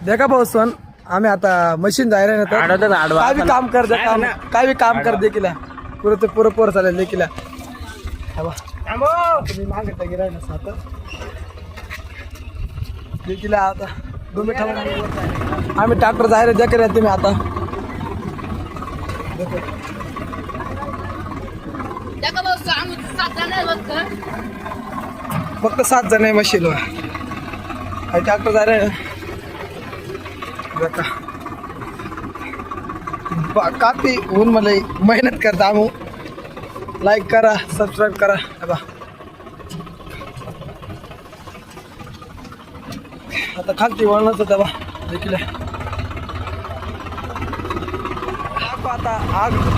देखा भाऊ सण आम्ही आता मशीन जायला ना काय बी काम कर काय बी काम कर देखील पुरं ते पुरं पोर चालेल देखील तुम्ही मागे गेलाय ना सात देखील आता 2 मिनिट आम्ही ट्रॅक्टर जायला देखील तुम्ही आता फक्त 7 जण आहे मशीनवर आणि ट्रॅक्टर जायला काफी ऊन मला मेहनत करता आम्ही लाईक करा सबस्क्राईब करा आता खालती वळणाचं दबा देखील आता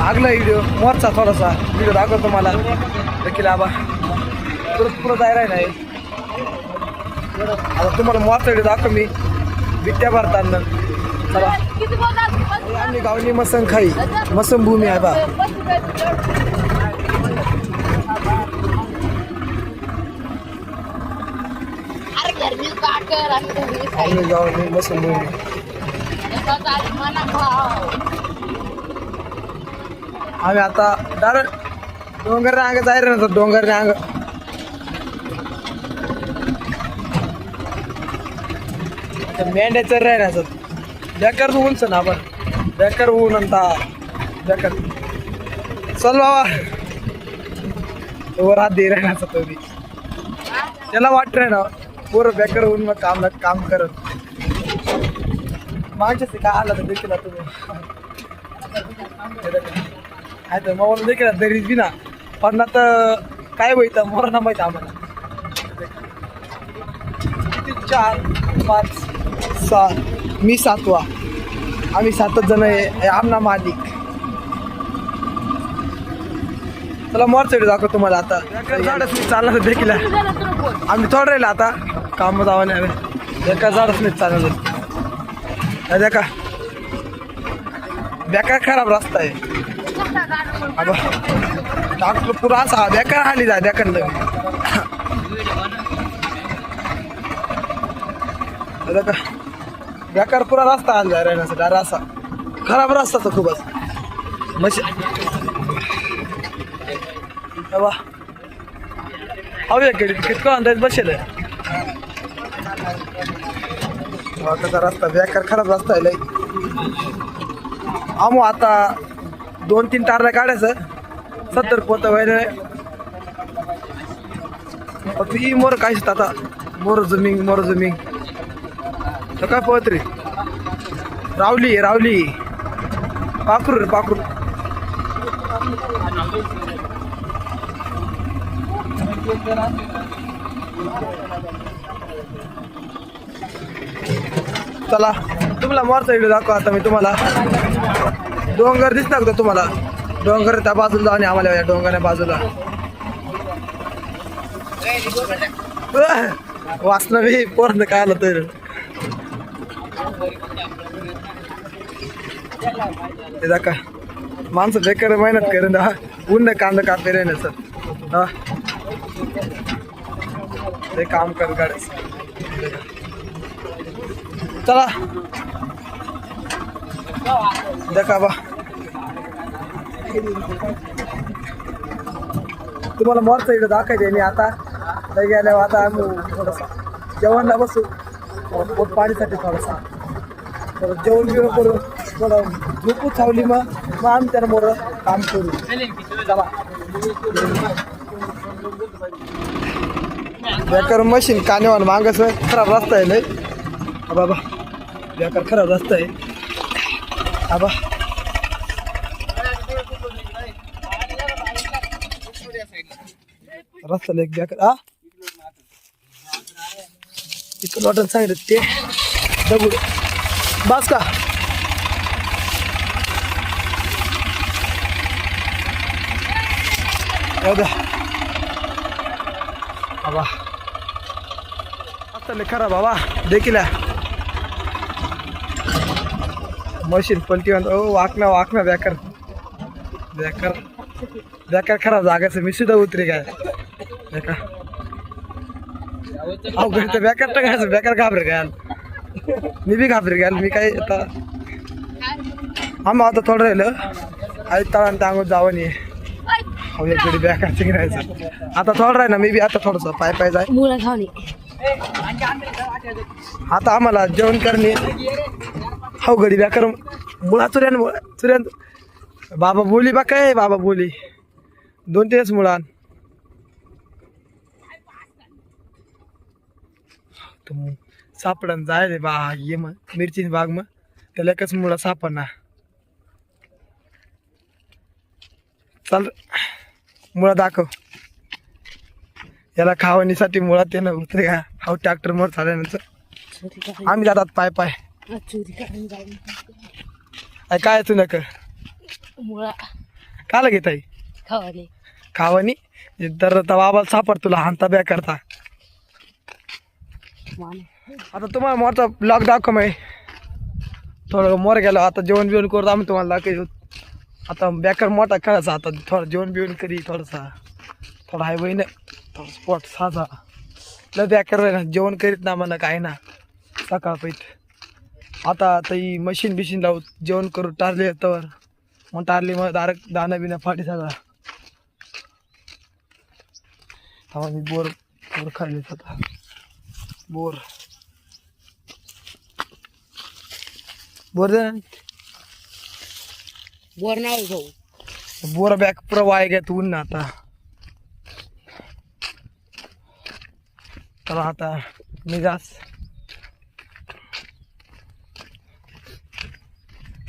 आगला व्हिडिओ मोरचा थोडासा व्हिडिओ दाखवतो मला देखील आबा पुरं जायला नाही आता तुम्हाला मोरचा व्हिडिओ दाखव मी बिट्ट्या भरताना चला आम्ही गावनी मसन खाई मसन भूमी आहे बा आम्ही गावनी मसन भूमी आम्ही आता डायरेक्ट डोंगर अंग जायला ना डोंगर अंग मेंढ्याचं राहिलं बेकार उंच ना आपण बेकार ऊन अंता बेकार चल बाबा वर हात दे राहण्याचा तरी त्याला वाटत आहे ना पोरं बेकार ऊन मग काम करत मागच्या काय आला तर देखील तुम्ही तर मग देखील तरी बी ना पण आता काय माहित मोर ना माहित आम्हाला 4 5 6 मी 7वा आम्ही 7च जण आहे आमना मालिक चला मोरचा व्हिडिओ दाखव तुम्हाला आता झाडच नाही चालणार देखील आम्ही थोडं राहिलं आता काम जावं नाही एका झाडच नाही चालणार देखा बेकार खराब रस्ता आहे डॉक्टर पुरा असा बेकार आली जा बेकार देखा बेकार पुरा रस्ता आला राहण्याचा डारा असा खराब रस्ता तर खूपच हवे कितको अंदाज बसेल कसा रस्ता बेकार खराब रस्ता आहे लई आमो आता 2-3 टारला काढायचं 70 पोत व्हायला ती मोर काय आता मोर जमीन तर काय पोहत रे रावली पाखरू चला तुम्हाला मोरचा व्हिडिओ दाखवा आता मी तुम्हाला डोंगर दिसला का तुम्हाला डोंगर त्या बाजूला जाऊन आम्हाला डोंगराच्या बाजूला वाचणं बी पोरण काय आलं तर का माणसं बेकार मेहनत करून ऊन कांदा कापे रे ना सर हा ते काम कर गाडी चला देखा बा तुम्हाला मोरचा व्हिडिओ दाखवायचे मी आता गेल्यावर आता आम्ही थोडंसं जेवणला बसू पोट पाणीसाठी थोडंसा तर जेवण बिवण करू थोडं झोपू चावली मग आम्ही त्याला मोर काम करू चला बेकार मशीन कानेवान मागस खराब रस्ता आहे लय बाबा बेकार खराब रस्ता आहे आबा रस्ता एक बेकार इकडं वाटत सांगितलं ते दगड बस का बाबा आता खरा बाबा देखील मशीन पलटी वाकना बेकार खराब जागाच मी सुद्धा उतरी काय बेकार अवघड तर बेकार टाकायचं बेकार घाबरे काय मी बी घाबरे गेलो मी काय आता आम्ही आता थोडं राहिलं आई तळा टांगून जावं नाही हो इकडे बॅकाची राहायचं आता थोडं राहिलं मी बी आता थोडंसं पाय पाय जाय आता आम्हाला जेवण करणे हो घडी बॅकर मुळा चुऱ्यान बाबा बोली बा काय बाबा बोली 2-3 मुळान सापडन जाय बा ये मग मिरची बाग मग त्याला एकच मुळा सापडणार चल मुळा दाखव याला खावणीसाठी मुळात ते ना उतरे का हा ट्रॅक्टर मोड चालल्यानंतर आम्ही जातात पाय पाय काय तू नक काला घेत आहे खावणी तर बाबाला सापड तुला हानता बॅग करता आता तुम्हाला मोरचा ब्लॉग दाखव मी थोडं मोर गेलो आता जेवण बिवण करतो आम्ही तुम्हाला दाखवतो आता बॅकर मोठा खेळायचा आता थोडं जेवण बिवण करी थोडंसा थोडा हाय बहीण थोडं स्पॉट साधा ल बॅकर जेवण करीत ना मला काय ना सकाळ पैत आता ही मशीन बिशीन लावू जेवण करू टारले तर मग टारली मग दाणं बिना फाटी सगळा मी बोर बोर खाल्ले आता बोर बोर दे बोर नाही भाऊ बोर बॅग पुरा वाय घ्या तू ना आता चला आता निघास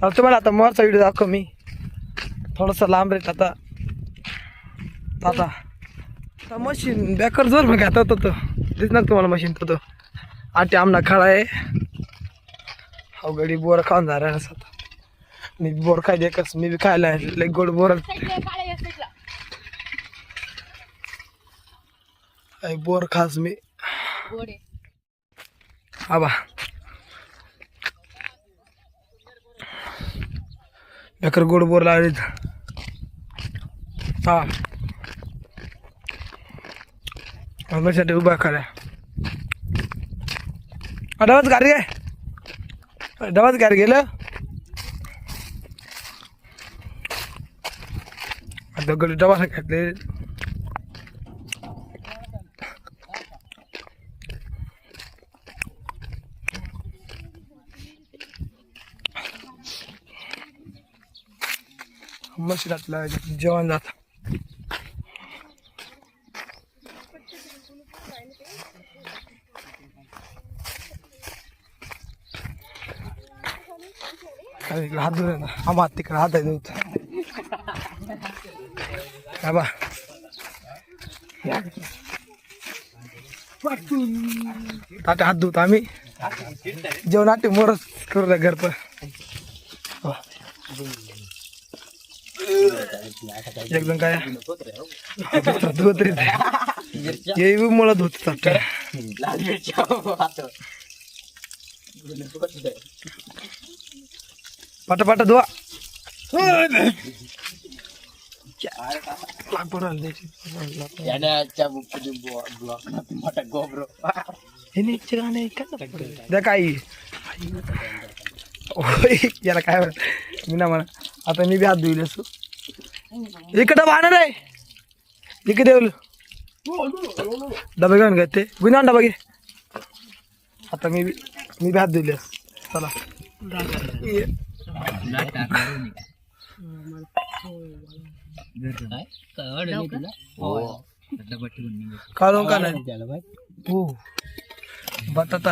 तर तुम्हाला आता मोरचा व्हिडिओ दाखव मी थोडंसं लांब रेट आता आता आता मशीन बॅकर जोर मग आता तो दिसणार तुम्हाला मशीन तो आटे आमना खळा आहे अवघडी बोर खाऊन जा राहिला आता मी बोर खाय देखच मी बी खायला लई गोड बोर बोर खास मी आबा बॅकर गोड बोर लागली हा माझ्यासाठी उभा करा डबाच गाडी काय डबाच गाडी गेलं दगड डबा घातले मशिनातलं जेवण जात हात धुर ना आम्हा तिकडे हात आहे दूध बा ताटे हात धुत आम्ही जेवण आटे मोरच करू द्या घर पर एकदम काय धुत ये मुळा धुत पटापट धुवा काही याला काय मी ना म्हणा आता मी बी हात धुईल असो इकडं बाणार आहे इकडे येऊ डबे घेऊन घेते गुन्हा डबा घे आता मी बी हात धुईल चला काढून का नाही हो बटाटा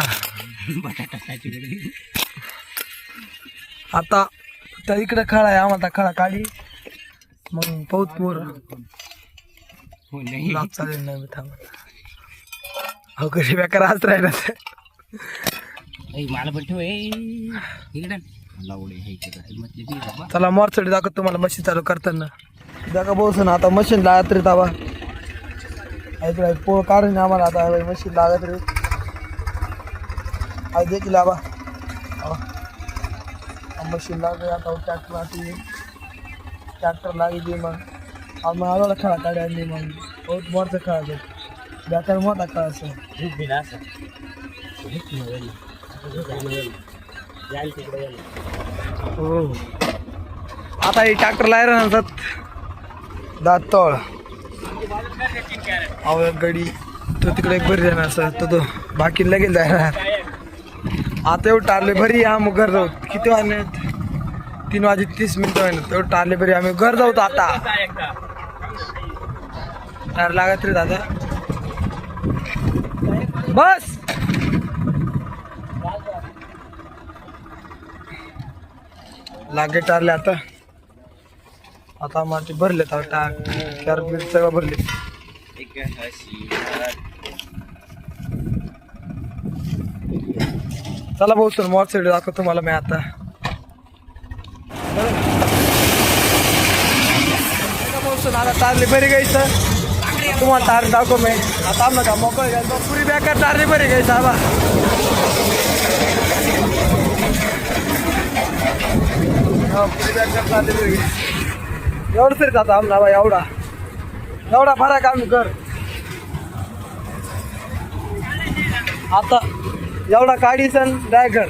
आता त्या इकडे खळा आहे आम्हाला खळा काढी मग पाऊस पोर चालेल नाही थांब हो कशी बेकार हात राहिला मला पण ठेव चला मोरचडी दाखवत तुम्हाला मशीन चालू करताना दाखा बोस ना आता मशीन लागत रे ताबा इकडे पोळ काढून आम्हाला आता मशीन लागत रे आज देखील आबा मशीन लागे आता ट्रॅक्टर लागे मग आम्ही आलो खेळा काढ्या मग बहुत मोरचं खेळायचं बेकार मोठा खेळायचं हो आता हे ट्रॅक्टर लायर नसतात दातोळ अव गडी तो तिकडे एक बरी जाणार असं तो बाकी लगेच जाणार आता एवढं टारले बरी आम्ही घर जाऊ किती वाजले 3:30 तेवढं टारले बरी आम्ही घर जाऊ आता टायर लागत रे दादा बस लागे टारले आता आता माती भरले टाक सगळं भरले चला भाऊ सर मॉल साईड दाखवतो तुम्हाला मी आता आता तारली बरी घ्यायचं तुम्हाला तार दाखव मी आता आम्हाला का मोकळ घ्यायचं पुरी बेकार तारली बरी घ्यायचं आबा पुरी बेकार तारली बरी घ्यायची एवढं तरी जातं आम्हाला एवढा फरक आम्ही कर आता एवढा काढीसन ड्रायगर